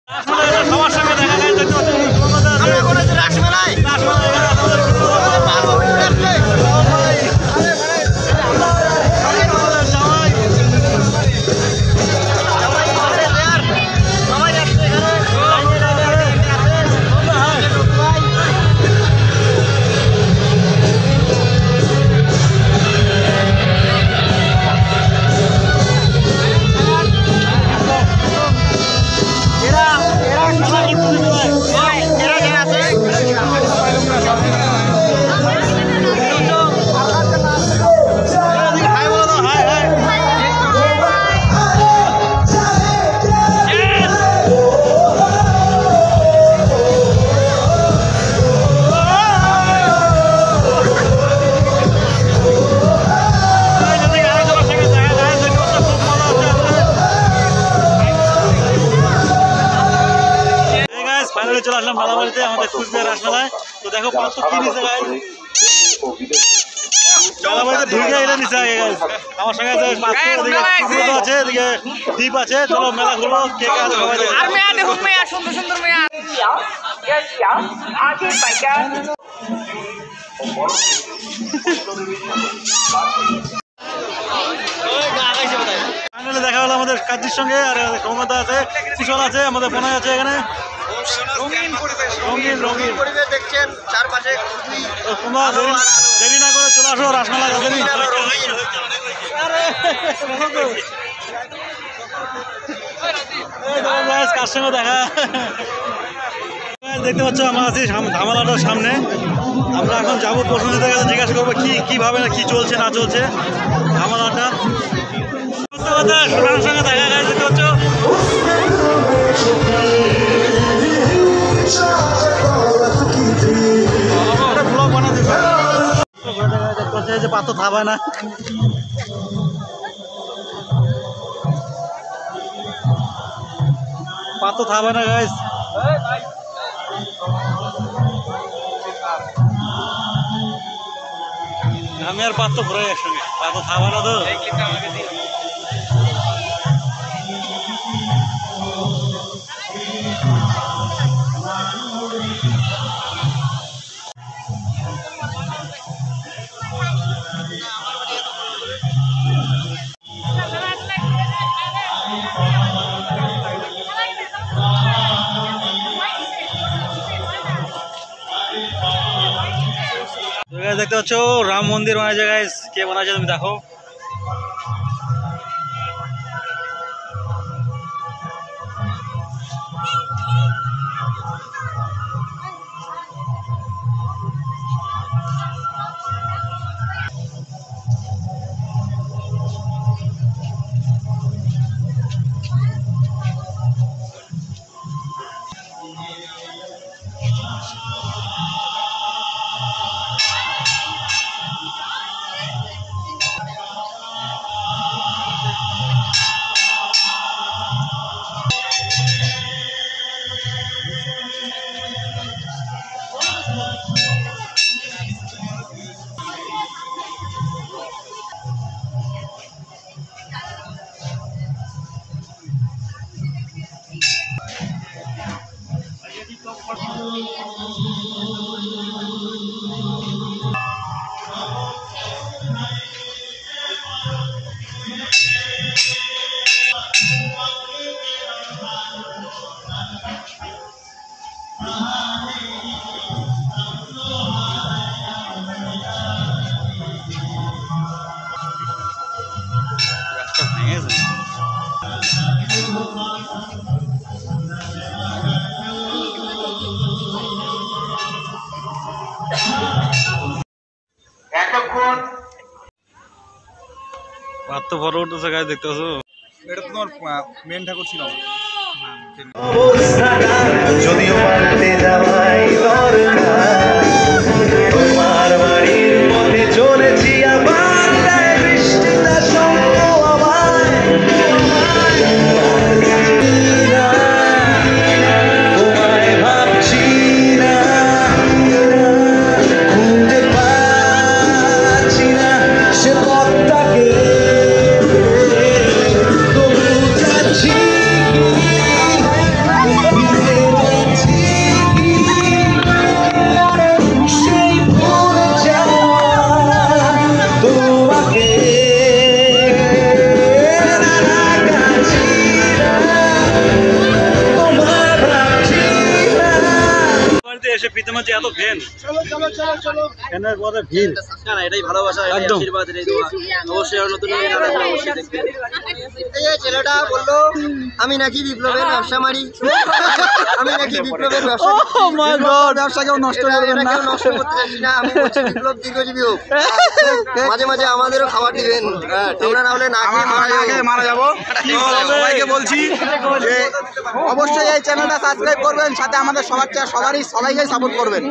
সবার সঙ্গে দেখা যায় রাসমেলায় চলে আসলাম মেলাবাড়িতে আমাদের কুচবিহার রাসমেলায়। তো দেখো পাত্র কি নিচে মেলাবাড়িতে ঢুকে এলে নিচে আগে আমার সঙ্গে আছে এদিকে দ্বীপ আছে। চলো মেলা ঘুরবো কে কে আছে সবাই দেখুন সুন্দর সুন্দর মেয়া দেখা হলো আমাদের কাজের সঙ্গে। আর ক্ষমতা আছে, কুশল আছে, আমাদের বোনা আছে এখানে। রঙিন রঙিন পরিবেশ দেখছেন চারপাশে। তোমরা দেরি না করে চলে আসো রাসমেলা গাছেরই। কার সঙ্গে দেখা দেখতে পাচ্ছ আমরা আছি ধামালাটার সামনে। আমরা এখন যাবো প্রশ্নদের কাছে জিজ্ঞাসা করবো কিভাবে কি চলছে না চলছে ধামালাটা। সোনার সঙ্গে দেখা যায় দেখতে পাচ্ছ। ব্লগ বানাতে যে পাথর থাবায় না। পাথর থাবায় না গাইস। আমি আর পাত্র ঘুরে একসঙ্গে পাথর থাবা না তো। দেখতে পাচ্ছ রাম মন্দির বানায় জায়গায় কে বানাচ্ছে তুমি দেখো। তো ফটো উঠতেছে গাছ দেখতে পাচ্ছ। এটা তোমার মেন ঠাকুর ছিল। যদিও পাল্টে যাওয়াই দরকার, তোমার বাড়ির পথে চলেছি আবার, বৃষ্টিটা সঙ্গ আমায় তোমায় ভাবছি না, খুঁজে পাচ্ছি না সে পথটাকে। We নারায়ণগঞ্জে এত ভ্যান, ভ্যানের পরে ভিড়। না না, এটাই ভালোবাসা, এটাই আশীর্বাদ, এটাই দোয়া। অবশ্যই আর নতুন এই যে ছেলেটা বললো আমি নাকি বিপ্লবের ব্যবসা মারি, আমি নাকি বিপ্লবের ব্যবসা, ব্যবসা কেউ নষ্ট করবেন না, নষ্ট করতে চাইছি না। আমি বলছি বিপ্লব দীর্ঘজীবী হোক, মাঝে মাঝে আমাদেরও খাবার দিবেন, তোমরা না হলে না খেয়ে মারা যাবো। সবাইকে বলছি যে অবশ্যই এই চ্যানেলটা সাবস্ক্রাইব করবেন, সাথে আমাদের সবাইকে সাপোর্ট করবেন।